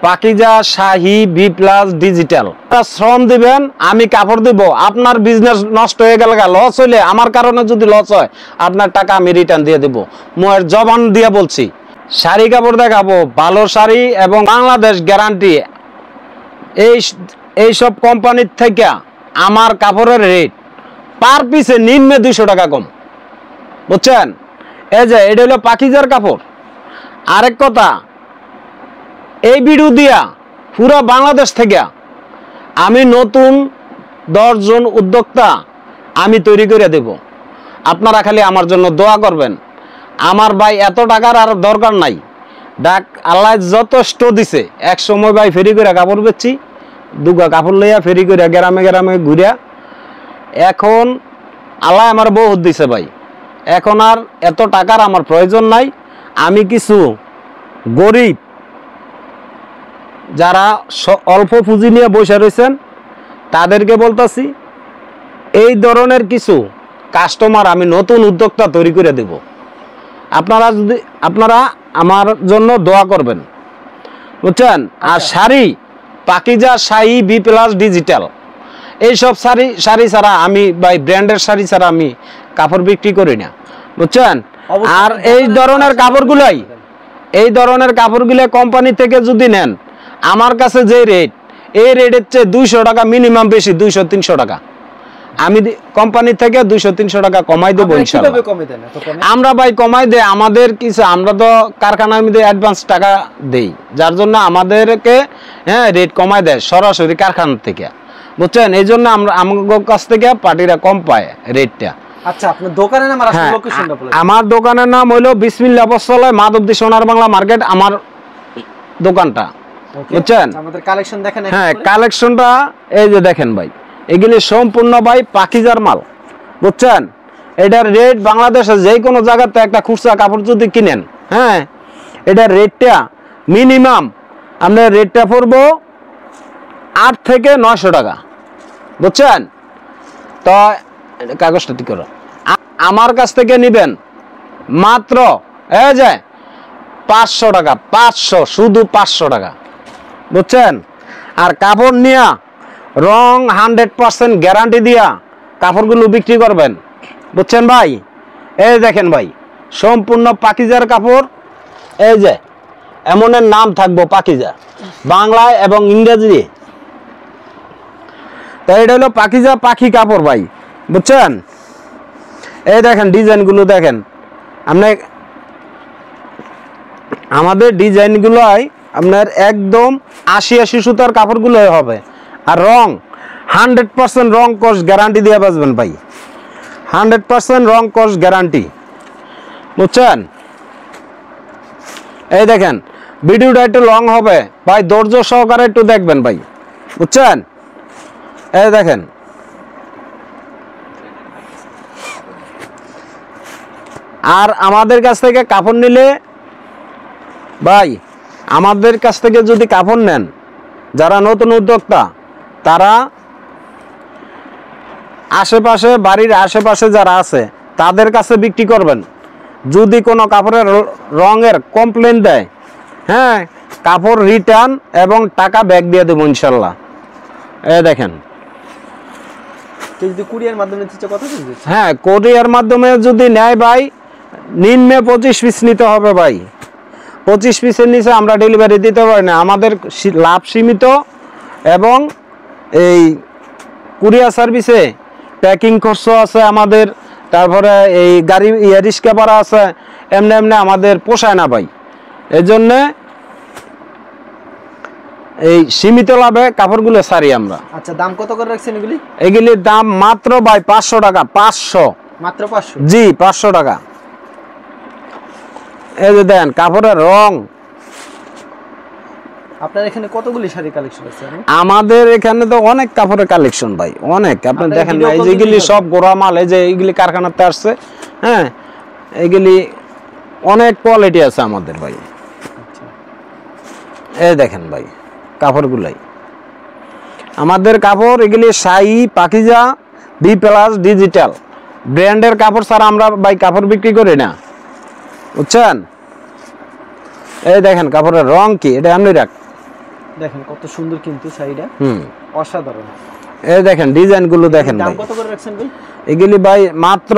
পাকিজা শাহী B plus digital. শ্রম দিবেন, আমি কাপড় দিব। আপনার বিজনেস নষ্ট হয়ে গেল, লস হইলে আমার কারণে যদি লস হয় আপনার টাকা আমি রিটার্ন দিয়ে দেবো। মোয়ের জবান দিয়ে বলছি। শাড়ি কাপড় দেখাবো, ভালো শাড়ি এবং বাংলাদেশ গ্যারান্টি। এইসব কোম্পানির থেকে আমার কাপড়ের রেট পার পিসে নিম্নে 200 টাকা কম, বুঝছেন? এই যে এটা হলো পাকিজার কাপড়। আরেক কথা, এই ভিডিও দিয়া পুরো বাংলাদেশ থেকে আমি নতুন 10 জন উদ্যোক্তা আমি তৈরি করে দেব। আপনারা খালি আমার জন্য দোয়া করবেন। আমার ভাই এত টাকার আর দরকার নাই। ডাক আল্লাহ যথেষ্ট দিছে। এক সময় ভাই ফেরি করে কাপড় বেচছি, দুগা কাপড় লইয়া ফেরি করে গ্রামে গ্রামে ঘুরিয়া। এখন আল্লাহ আমার বহুত দিছে ভাই। এখন আর এত টাকার আমার প্রয়োজন নাই। আমি কিছু গরিব যারা অল্প পুঁজি নিয়ে বসে রয়েছেন তাদেরকে বলতেছি, এই ধরনের কিছু কাস্টমার আমি নতুন উদ্যোক্তা তৈরি করে দেব। আপনারা আমার জন্য দোয়া করবেন, বুঝছেন? আর শাড়ি পাকিজা শাহী বি প্লাস ডিজিটাল, এইসব শাড়ি ছাড়া আমি ভাই ব্র্যান্ডের শাড়ি ছাড়া আমি কাপড় বিক্রি করি না, বুঝছেন? আর এই ধরনের কাপড়গুলো কোম্পানি থেকে যদি নেন, আমার কাছে যে রেট, এই রেটের চেয়ে 200 টাকা মিনিমাম বেশি, 200-300 টাকা আমি কোম্পানি থেকে 200-300 টাকা কমাই দেবো ইনশাআল্লাহ। আমরা ভাই কমাই দেয় আমাদের কিছু, আমরা তো কারখানার মধ্যে অ্যাডভান্স টাকা দেই, যার জন্য আমাদেরকে রেট কমাই দেয় সরাসরি কারখানা থেকে, বুঝছেন? এই জন্য আমরা আমার কাছ থেকে পার্টিরা কম পায় রেটটা। আচ্ছা, আপনার দোকানের নাম আর আসল লোকেশনটা বলেন। আমার দোকানের নাম হলো বিসমিল্লাহ বস্ত্রালয়, মাধবদী সোনার বাংলা মার্কেট আমার দোকানটা, বুঝছেন? আমাদের কালেকশন দেখেন। হ্যাঁ, কালেকশনটা এই যে দেখেন ভাই, এগুলি সম্পূর্ণ ভাই পাকিজার মাল, বুঝছেন? এটার রেট বাংলাদেশে যে কোনো জায়গাতে একটা খুচরা কাপড় যদি কিনেন, হ্যাঁ, এটার রেটটা মিনিমাম আপনার রেটটা পড়বো 8 থেকে 900 টাকা, বুঝছেন? তো কাগজটা ঠিক করো। আমার কাছ থেকে নেবেন মাত্র এই যে 500 টাকা, 500, শুধু 500 টাকা, বুঝছেন? আর কাপড় নিয়া রং 100% গ্যারান্টি দিয়া কাপড়গুলো বিক্রি করবেন, বুঝছেন ভাই? এই দেখেন ভাই, সম্পূর্ণ পাকিজার কাপড়। এই যে এমনের নাম থাকবো পাকিজা, বাংলায় এবং ইংরেজি। তো এটা হলো পাকিজা পাখি কাপড় ভাই, বুঝছেন? এই দেখেন ডিজাইনগুলো দেখেন আপনি। আমাদের ডিজাইনগুলোই আপনার একদম 80 সুতার কাপড়গুলো হবে। আর রং 100% রং কস গ্যারান্টি দিয়ে বাঁচবেন ভাই, 100% রং কস গ্যারান্টি, বুঝছেন? এই দেখেন ভিডিওটা একটু লং হবে ভাই, ধৈর্য সহকারে একটু দেখবেন ভাই, বুঝছেন? এই দেখেন আর আমাদের কাছ থেকে কাপড় নিলে ভাই, আমাদের কাছ থেকে যদি কাপড় নেন যারা নতুন উদ্যোক্তা, তারা আশেপাশে বাড়ির আশেপাশে যারা আছে তাদের কাছে বিক্রি করবেন। যদি কোনো কাপড়ের রঙের কমপ্লেন দেয়, হ্যাঁ, কাপড় রিটার্ন এবং টাকা ব্যাক দিয়ে দেবো ইনশাল্লাহ। এই দেখেন, যদি কুরিয়ার মাধ্যমে দিতে কত দিন? হ্যাঁ, কুরিয়ার মাধ্যমে যদি নেয় ভাই, নিম্নে 25 পিস নিতে হবে ভাই। 25 পিসের নিচে আমরা ডেলিভারি দিতে পারি না। আমাদের লাভ সীমিত এবং এই কুরিয়ার সার্ভিসে প্যাকিং খরচ আছে আমাদের, তারপরে এই গাড়ি রিক্সা ভাড়া আছে, এমনি এমনি আমাদের পোষায় না ভাই। এই জন্যে এই সীমিত লাভে কাপড়গুলো সারি আমরা। আচ্ছা, দাম কত করে রাখছেন এগুলি? এগুলির দাম মাত্র ভাই 500 টাকা। 500 মাত্র? 500? জি, 500 টাকা। এই যে দেন কাপড়ের রং। আপনার এখানে কতগুলি শাড়ি কালেকশন আছে? আমাদের এখানে তো অনেক কাপড়ের কালেকশন ভাই, অনেক। আপনি দেখেন না, এই যেগুলি সব গোড়া মাল, এই যে এইগুলি কারখানাতে আসছে, হ্যাঁ, এইগুলি অনেক কোয়ালিটি আছে আমাদের ভাই। এই দেখেন ভাই কাপড়গুলাই, আমাদের কাপড় এগুলি শাহী পাকিজা বি প্লাস ডিজিটাল ব্র্যান্ডের কাপড় ছাড়া আমরা ভাই কাপড় বিক্রি করি না, বুঝছেন? এই দেখেন কাপড়ের রং কি, এটা এমনি রাখ, দেখেন কত সুন্দর কিন্তু শাড়িটা, অসাধারণ। এই দেখেন ডিজাইন গুলো দেখেন দাম ভাই, কত করে রাখছেন ভাই? এগুলি ভাই মাত্র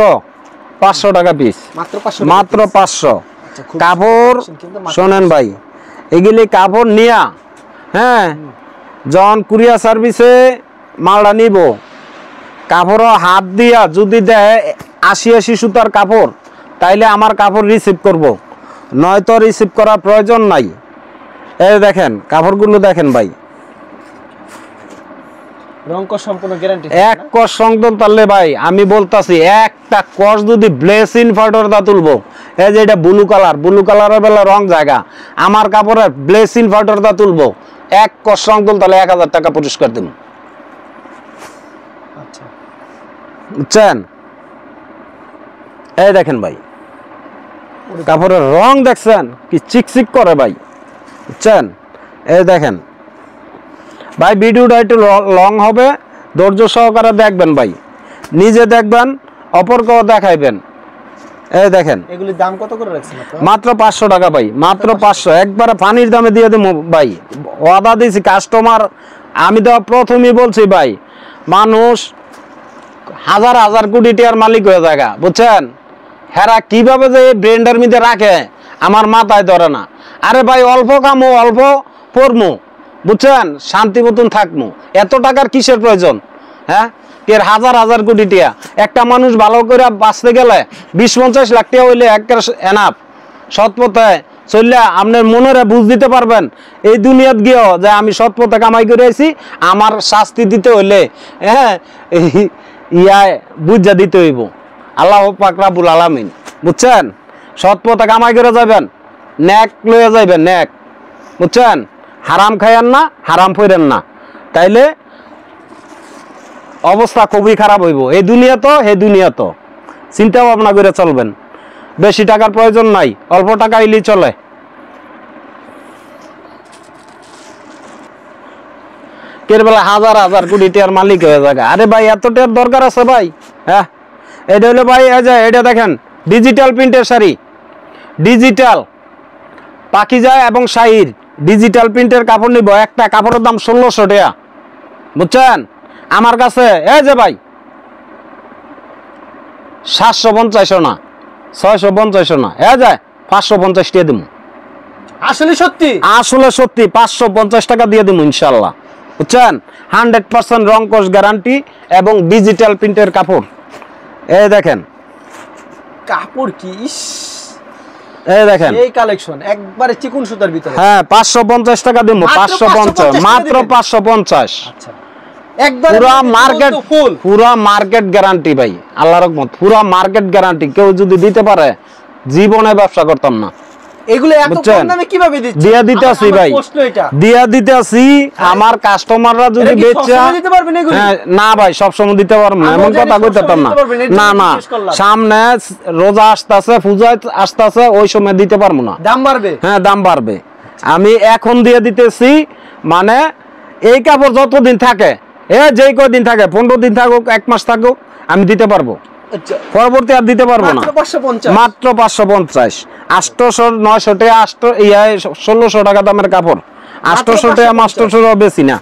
500 টাকা পিস, মাত্র 500, মাত্র 500। আচ্ছা, খুব কাপড় কিন্তু মাত্র শোনেন ভাই, এগুলি কাপড় নিয়া, হ্যাঁ, যখন কুরিয়ার সার্ভিসে মালটা নিব, কাপড় হাত দিয়া যদি দেয় 80 সুতার কাপড়, তাইলে আমার কাপড় রিসিভ করব, নয়তো রিসিভ করার প্রয়োজন নাই। এই দেখেন কাপড়গুলো দেখেন ভাই, রংকশ সম্পূর্ণ গ্যারান্টি। এক কস সংদল তাহলে ভাই আমি বলতাছি, একটা কস যদি ব্লেস ইনভার্টার দা তুলবো, এই যে এটা ব্লু কালার, ব্লু কালারের বেলা রং জায়গা, আমার কাপড়ে ব্লেস ইনভার্টার দা তুলবো, এক কস সংদল তাহলে 1000 টাকা পুরস্কার দিন। আচ্ছা, বুঝছেন? এই দেখেন ভাই কাপড়ের রং দেখছেন কি চিকচিক করে ভাই, বুঝছেন? এই দেখেন ভাই, ভিডিওটা একটু লং হবে, ধৈর্য সহকারে দেখবেন ভাই, নিজে দেখবেন, অপরকেও দেখাইবেন। এই দেখেন এগুলির দাম কত করে রাখছেন আপনারা? মাত্র 500 টাকা ভাই, মাত্র 500, একবারে পানির দামে দিয়ে দেবো ভাই, ওয়াদা দিয়েছি কাস্টমার। আমি তো প্রথমেই বলছি ভাই, মানুষ হাজার হাজার কোটি টাকার মালিক হয়ে জায়গা, বুঝছেন? হেরা কিভাবে যে এই ব্র্যান্ডের মধ্যে রাখে আমার মাথায় ধরে না। আরে ভাই অল্প কামো অল্প পরমু, বুঝছেন, শান্তি মতন থাকমু, এত টাকার কিসের প্রয়োজন? হ্যাঁ, এর হাজার হাজার কোটি টাকা, একটা মানুষ ভালো করে বাঁচতে গেলে 20-50 লাখ টাকা হইলে একটা এনাফ। সৎ পথে চললে আপনার মনের বুঝ দিতে পারবেন এই দুনিয়াত গিয়েও যে আমি সৎ পথে কামাই করে আইছি, আমার শাস্তি দিতে হইলে হ্যাঁ ইয়ায় বুঝা দিতে হইব আল্লাহ পাক রাব্বুল আলামিন, বুঝছেন? সৎ পথে কামাই করে যাবেন, ন্যাক লয়ে যাইবেন, ন্যাক, বুঝছেন? হারাম খাইয়েন না, হারাম ফইরেন না, তাইলে অবস্থা খুবই খারাপ হইব। এই দুনিয়া তো হে দুনিয়া তো, চিন্তা ভাবনা করে চলবেন, বেশি টাকার প্রয়োজন নাই, অল্প টাকা ইলি চলে। কেরবেলা হাজার হাজার কোটি টাকার মালিক হয়ে যাবে। আরে ভাই এত টাকার দরকার আছে ভাই? হ্যাঁ, এটা হলো ভাই, এই যে এটা দেখেন ডিজিটাল প্রিন্টের শাড়ি, ডিজিটাল পাকিজা এবং শাহির ডিজিটাল প্রিন্টের কাপড় নিব, একটা কাপড়ের দাম 1600 টাকা, বুঝছেন? আমার কাছে এই যে ভাই 750 না, 650 না, এই যে 550 টাকা দিব। আসলে সত্যি? আসলে সত্যি 550 টাকা দিয়ে দিব ইনশাল্লাহ, বুঝছেন? 100% রং কোষ গ্যারান্টি এবং ডিজিটাল প্রিন্টের কাপড়। এই দেখেন কাপড় কি, ইস, এই দেখেন এই কালেকশন একবারে চিকন সুতার ভিতরে। হ্যাঁ 550 টাকা দিব, 550, মাত্র 550। আচ্ছা, একবারে পুরা মার্কেট, ফুল, পুরা মার্কেট গ্যারান্টি ভাই, আল্লাহর রহমত, পুরা মার্কেট গ্যারান্টি। কেউ যদি দিতে পারে জীবনে ব্যবসা করতাম না। এগুলো এত কম দামে কিভাবে দিচ্ছেন? দিয়া দিতে আসি ভাই, প্রশ্ন এটা দিয়া দিতে আসি। আমার কাস্টমাররা যদি বেচা, দিতে পারবেন এগুলো? না ভাই সবসময় দিতে পারবো না, এমন কথা কইতাম না। না না, সামনে রোজা আসতেছে, পূজা আসতেছে, ওই সময় দিতে পারবো না, দাম বাড়বে। হ্যাঁ দাম বাড়বে। আমি এখন দিয়ে দিতেছি, মানে এই কাপড় যতদিন থাকে, যেই কদিন থাকে, 15 দিন থাকুক, 1 মাস থাকুক, আমি দিতে পারবো, আচ্ছা, পরবর্তী আর দিতে পারবো না। মাত্র 550, 800-900 টাকা, 1600 টাকা দামের কাপড়, 800 টাকা 800 বেশি না।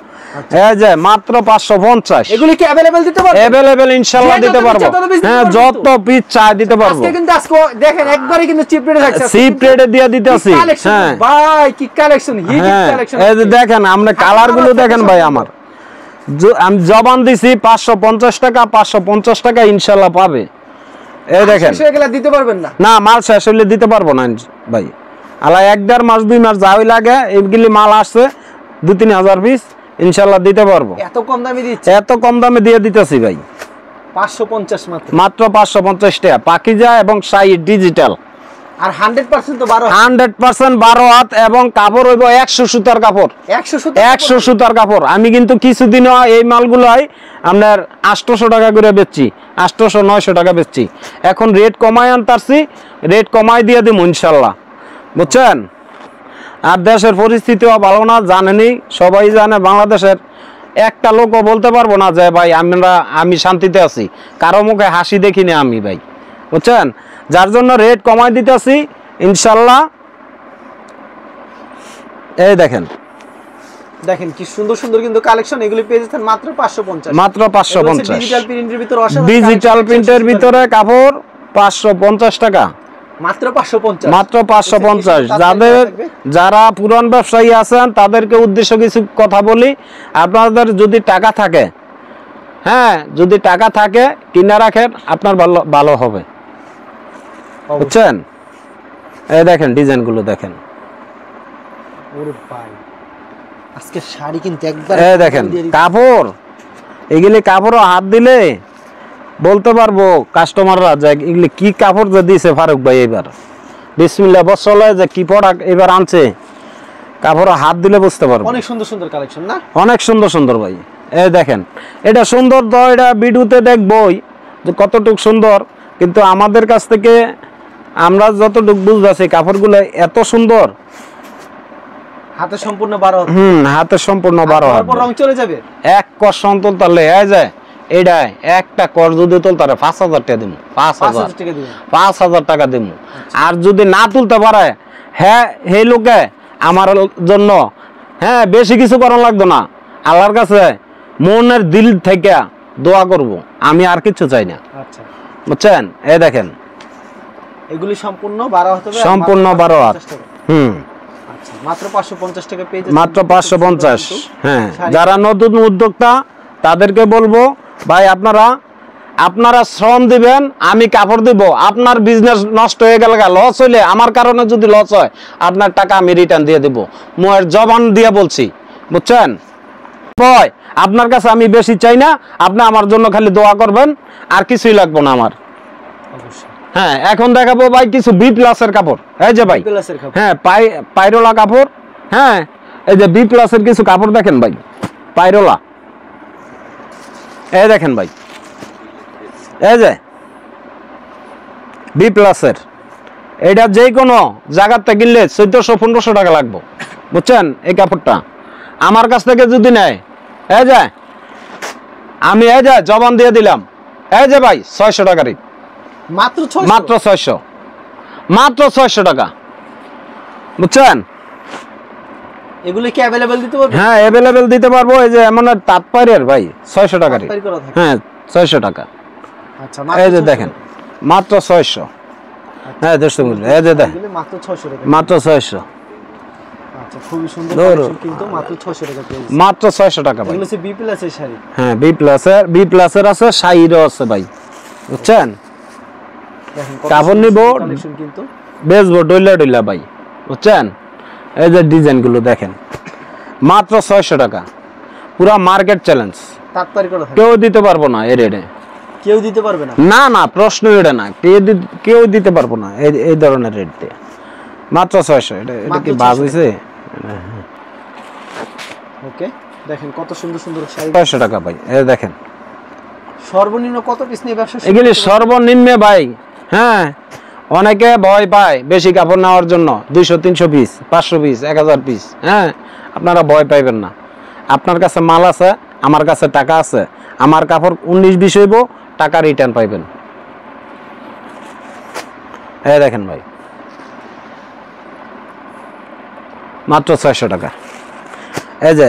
এই যে মাত্র 550। এগুলি কি अवेलेबल দিতে পারবেন? अवेलेबल ইনশাআল্লাহ দিতে পারবো, হ্যাঁ যত পিস চাই দিতে পারবো। আজকে কিন্তু দেখেন একবারই কিন্তু চিপ রেটে থাকছে, চিপ রেটে দিয়ে দিতেছি। হ্যাঁ ভাই, কি কালেকশন, হিট কালেকশন। এই যে দেখেন আপনি কালার গুলো দেখেন ভাই, আমার আমি জবান দিছি 550 টাকা, 550 টাকা ইনশাআল্লাহ পাবে। এই দেখেন শেষ হয়ে গেলে দিতে পারবেন না? না, মাল শেষ হলে দিতে পারবো না ভাই, আল্লাহ 1-1.5 মাস 2 মাস যাওয়াই লাগে, এইগুলি মাল আসছে 2-3 হাজার পিস, ইনশাআল্লাহ দিতে পারবো। এত কম দামে দিচ্ছে? এত কম দামে দিয়ে দিতেছি ভাই, 550 মাত্র, মাত্র 550 টাকা, পাকিজা এবং শাহি ডিজিটাল। আর 100% তো 100% 12 হাত এবং কাপড় হইব 100 সুতার কাপড়, 100 সুতার কাপড়। আমি কিন্তু কিছুদিন এই মালগুলাই আপনার 800 টাকা করে বেচছি, 800-900 টাকা বেচছি। এখন রেট কমাই আনতারছি, রেট কমাই দিয়ে দিব ইনশাল্লাহ, বুঝছেন? আর দেশের পরিস্থিতিও ভালো না, জানেনই, সবাই জানে। বাংলাদেশের একটা লোকও বলতে পারবো না যে ভাই আমি শান্তিতে আছি, কারো মুখে হাসি দেখিনি আমি ভাই, বুঝছেন? যার জন্য রেট কমাই দিতেছি ইনশাল্লাহ। এই দেখেন দেখেন কি সুন্দর সুন্দর কিন্তু কালেকশন, এগুলি পেয়ে যাচ্ছেন মাত্র 550। মাত্র 550। ডিজিটাল প্রিন্টের ভিতরে অসাধারণ ডিজিটাল প্রিন্টের ভিতরে কাপড় 550 টাকা, মাত্র 550। মাত্র 550। যারা পুরান ব্যবসায়ী আছেন তাদেরকে উদ্দেশ্য কিছু কথা বলি, আপনাদের যদি টাকা থাকে, হ্যাঁ যদি টাকা থাকে কিনে রাখেন, আপনার ভালো ভালো হবে, বুঝছেন? এই দেখেন ডিজাইনগুলো দেখেন, ওরে ভাই আজকে শাড়ি কিন্তু একবার এই দেখেন কাপড়, এগুলি কাপড় হাত দিলে বলতে পারবো কাস্টমাররা যে এগুলি কি কাপড় যে দিয়েছে ফারুক ভাই এবার, বিসমিল্লাহ বসলে যে কি প্রোডাক্ট এবার আনছে, কাপড় হাত দিলে বুঝতে পারবো। অনেক সুন্দর সুন্দর কালেকশন না, অনেক সুন্দর সুন্দর ভাই। এই দেখেন এটা সুন্দর তো, এটা ভিডিওতে দেখবই যে কতটুকু সুন্দর, কিন্তু আমাদের কাছ থেকে আমরা যতটুকু বুঝতেছি কাপড়গুলো এত সুন্দর, হাতে সম্পূর্ণ 12 হাত। হাতে সম্পূর্ণ 12 হাত, রং চলে যাবে এক কর সন্তল তাহলে এই যায় এইটা একটা কর যদি তুলতারে 5000 টাকা দিব, 5000 টাকা দিবেন, 5000 টাকা দিব। আর যদি না তুলতে পারে, হ্যাঁ এই লোকে আমার জন্য হ্যাঁ বেশি কিছু করার লাগতো না, আল্লাহর কাছে মনের দিল থেকে দোয়া করব, আমি আর কিছু চাই না। আচ্ছা বুঝছেন? এই দেখেন এগুলি সম্পূর্ণ 12 হাত হবে, সম্পূর্ণ 12 হাত। আচ্ছা মাত্র 550 টাকা পেয়ে যাচ্ছেন, মাত্র 550। হ্যাঁ যারা নতুন উদ্যোক্তা তাদেরকে বলবো ভাই আপনারা শ্রম দিবেন, আমি কাপড় দিব, আপনার বিজনেস নষ্ট হয়ে গেল, লস হইলে আমার কারণে যদি লস হয় আপনার টাকা আমি রিটার্ন দিয়ে দেব, মোয়ের জবান দিয়ে বলছি, বুঝছেন? ভয় আপনার কাছে আমি বেশি চাই না, আপনি আমার জন্য খালি দোয়া করবেন, আর কিছুই লাগবে না আমার। অবশ্যই। হ্যাঁ এখন দেখাবো ভাই কিছু বি প্লাসের কাপড়, এই যে ভাই হ্যাঁ পাইরোলা কাপড়, হ্যাঁ এই যে বি প্লাসের কিছু কাপড় দেখেন ভাই, পাইরোলা, এই দেখেন ভাই, এই যে বি প্লাসের, এটা যে কোনো জায়গাতে কিনলে 1400-1500 টাকা লাগবে, বুঝছেন? এই কাপড়টা আমার কাছ থেকে যদি নেয়, এই যে আমি এই যে জবান দিয়ে দিলাম, এই যে ভাই 600 টাকারই, মাত্র 600, মাত্র 600, মাত্র 600 টাকা, বুঝছেন? এগুলো কি अवेलेबल দিতে পারবেন? হ্যাঁ अवेलेबल দিতে পারবো। এই যে এমন তাৎপর্যের ভাই 600 টাকারই, হ্যাঁ 600 টাকা। আচ্ছা এই যে দেখেন মাত্র 600, হ্যাঁ দর্শক বন্ধু এই যে দেখেন মাত্র 600 টাকা, মাত্র 600। আচ্ছা খুবই সুন্দর কালেকশন, কিন্তু মাত্র 600 টাকা পেয়ে যাচ্ছেন, মাত্র 600 টাকা ভাই। এগুলো হচ্ছে বি প্লাসের শাড়ি, হ্যাঁ বি প্লাসের আছে, শাড়িরও আছে ভাই, বুঝছেন? দেখেন কাপড় নিব কালেকশন কিন্তু বেচবো ডইলা ভাই, বুঝছেন? এই যে ডিজাইনগুলো দেখেন মাত্র 600 টাকা, পুরা মার্কেট চ্যালেঞ্জ, তাৎপর্য করা থাকে, কেউ দিতে পারবো না এই রেটে, কেউ দিতে পারবে না, না না প্রশ্ন এটা না, কেউ দিতে পারবো না এই ধরনের রেট দিয়ে, মাত্র 600। এটা কি বাজ হইছে? ওকে দেখেন কত সুন্দর সুন্দর শাড়ি, 600 টাকা ভাই। এই দেখেন সর্বনিম্ন কত পিস নিয়ে ব্যবসা শুরু এগুলি করতে পারবেন? সর্বনিম্ন ভাই, হ্যাঁ অনেকে ভয় পায় বেশি কাপড় নেওয়ার জন্য, 200-300 পিস, 500 পিস, 1000 পিস, হ্যাঁ আপনারা ভয় পাইবেন না, আপনার কাছে মাল আছে, আমার কাছে টাকা আছে, আমার কাপড় 19-20 হইব, টাকা রিটার্ন পাইবেন। এই দেখেন ভাই মাত্র 600 টাকা। এই যে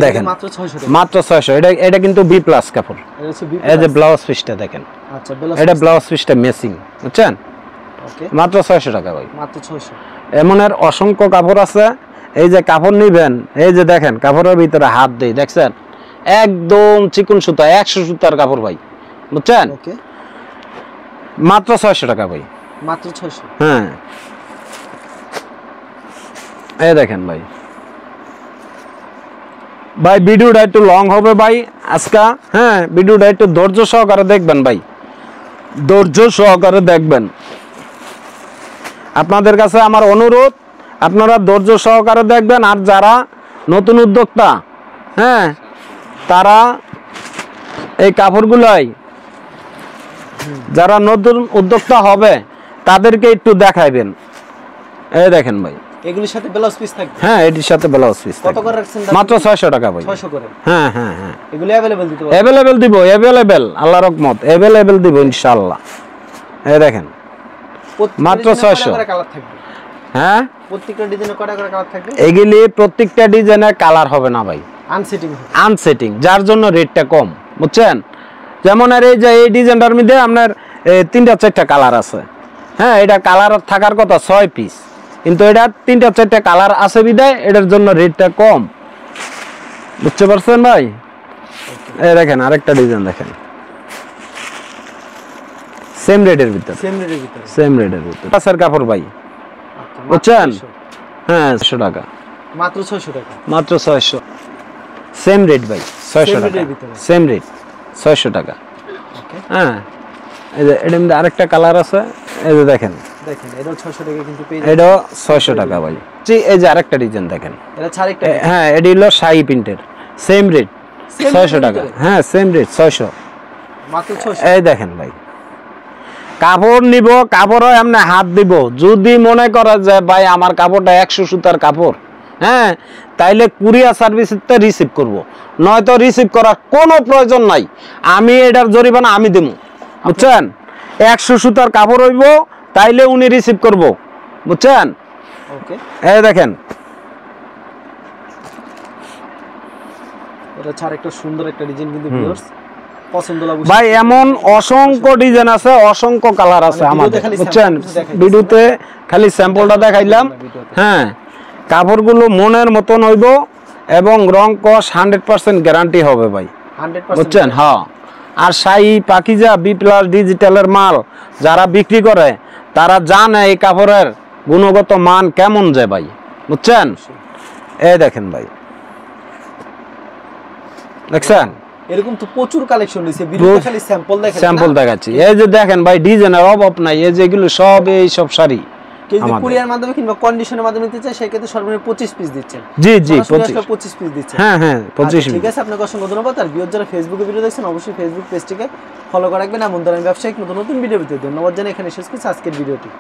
দেখেন মাত্র 600 টাকা, মাত্র 600। এটা কিন্তু বি প্লাস কাপড়, এটা হচ্ছে বি এই যে প্লাস। ব্লাউজ পিসটা দেখেন, আচ্ছা ব্লাউজ, এটা ব্লাউজ পিসটা ম্যাচিং, বুঝছেন? ওকে মাত্র 600 টাকা ভাই। মাত্র 600। এমনের অসংখ্য কাপড় আছে, এই যে কাপড় নিবেন, এই যে দেখেন কাপড়ের ভিতরে হাত দেই, দেখছেন একদম চিকন সুতা, 100 সুতার কাপড় ভাই, বুঝছেন? ওকে মাত্র 600 টাকা ভাই, মাত্র 600। হ্যাঁ এই দেখেন ভাই, ভাই ভিডিওটা একটু লং হবে ভাই আজকে, হ্যাঁ ভিডিওটা একটু ধৈর্য সহকারে দেখবেন ভাই, ধৈর্য সহকারে দেখবেন। আপনাদের কাছে আমার অনুরোধ, আপনারা ধৈর্য সহকারে দেখবেন। আর যারা নতুন উদ্যোক্তা, হ্যাঁ তারা এই কাপড়গুলাই, যারা নতুন উদ্যোক্তা হবে তাদেরকে একটু দেখাইবেন। এই দেখেন ভাই, এগুলির সাথে ব্লাউজ পিস থাকবে, হ্যাঁ এটির সাথে ব্লাউজ পিস কত করে রাখছেন? মাত্র 600 টাকা ভাই। 600 করে, হ্যাঁ হ্যাঁ হ্যাঁ এগুলি अवेलेबल দিতে পারবেন? अवेलेबल দিব, अवेलेबल আল্লাহর রহমত, अवेलेबल দিব ইনশাআল্লাহ। এই দেখেন মাত্র 600। কালার থাকবে, হ্যাঁ প্রত্যেকটা ডিজাইনে কয়টা করে কালার থাকবে? এগুলি প্রত্যেকটা ডিজাইনের কালার হবে না ভাই, আনসেটিং হবে। আনসেটিং, যার জন্য রেটটা কম, বুঝছেন? যেমন আর এই যে এই ডিজাইনটার মধ্যে আপনার 3টা 4টা কালার আছে। হ্যাঁ, এটা কালার থাকার কথা 6 পিস, কিন্তু এটা 3টা 4টা কালার আছে বিদায় এটার জন্য রেটটা কম, বুঝতে পারছেন ভাই? এই দেখেন আরেকটা ডিজাইন দেখেন, সেম রেটের ভিতরে, সেম রেটের ভিতরে, সেম রেটের ভিতরে পাশের কাপড় ভাই, আচ্ছা, বুঝছেন? হ্যাঁ 600 টাকা, মাত্র 600 টাকা, মাত্র 600, সেম রেট ভাই, 600 Same টাকা, rate এর ভিতরে। সেম রেট 600 টাকা। ওকে, হ্যাঁ, এই যে এটার মধ্যে আরেকটা কালার আছে, এই যে দেখেন, দেখেন এটাও 600 টাকা কিন্তু পেয়ে যাবেন। এটাও 600 টাকা ভাই। জি, এই যে আরেকটা ডিজাইন দেখেন, এটা ছাড় একটা হ্যাঁ এটি হলো শাহি প্রিন্টের, সেম রেট Same 600 rate টাকা, ভিতরে? হ্যাঁ সেম রেট 600। মাত্র 600। এই দেখেন ভাই, কাপড় নিব, কাপড়ও এমনি হাত দিব, যদি মনে করে যে ভাই আমার কাপড়টা 100 সুতার কাপড়, হ্যাঁ, তাইলে কুরিয়ার সার্ভিসে রিসিভ করব, নয়তো রিসিভ করার কোনো প্রয়োজন নাই, আমি এটার জরিমানা আমি দেবো, বুঝছেন? 100 সুতার কাপড় হইব তাইলে উনি রিসিভ করব, বুঝছেন? ওকে, এই দেখেন, এটা ছাড় একটা সুন্দর একটা ডিজাইন কিন্তু ভিউয়ার্স পছন্দ লাগবে ভাই এমন অসংখ্য ডিজাইন আছে, অসংখ্য কালার আছে মানে আমাদের, ভিডিওতে খালি বুঝছেন? sample কিছু দেখাইতেছে। ভিডিওতে খালি স্যাম্পলটা দেখাইলাম। ভিডিওতে। হ্যাঁ, কাপড়গুলো মনের মতন হইব এবং রং কস 100% গ্যারান্টি হবে ভাই, 100% বুঝছেন? হ্যাঁ, আর শাহি পাকিজা বি প্লাস ডিজিটালের মাল যারা বিক্রি করে তারা জানে এই কাপড়ের গুণগত মান কেমন যায় ভাই, বুঝছেন? এই দেখেন ভাই, দেখছেন? এরকম তো প্রচুর কালেকশন দিয়েছে, ভিডিওতে খালি স্যাম্পল দেখাচ্ছি, স্যাম্পল দেখাচ্ছি, এই যে দেখেন ভাই, ডিজাইনের অভাব নাই, এই যে এগুলো সব এই সব শাড়ি কেউ যদি আমাদের। কুরিয়ার মাধ্যমে কিংবা কন্ডিশনের মাধ্যমে নিতে চায় সেই ক্ষেত্রে সর্বনিম্ন 25 পিস দিচ্ছেন। জি জি, সরাসরি 25, আসলে 25 পিস দিচ্ছেন। হ্যাঁ হ্যাঁ 25 আচ্ছা, ঠিক আছে, আপনাকে অসংখ্য ধন্যবাদ। আর ভিউয়ার যারা ফেসবুকে ভিডিও দেখছেন অবশ্যই ফেসবুক পেজটিকে ফলো করে রাখবেন, এমন ধরনের ব্যবসায়িক নতুন নতুন ভিডিও পেতে। ধন্যবাদ জানাই, এখানে শেষ করছি আজকের ভিডিওটি।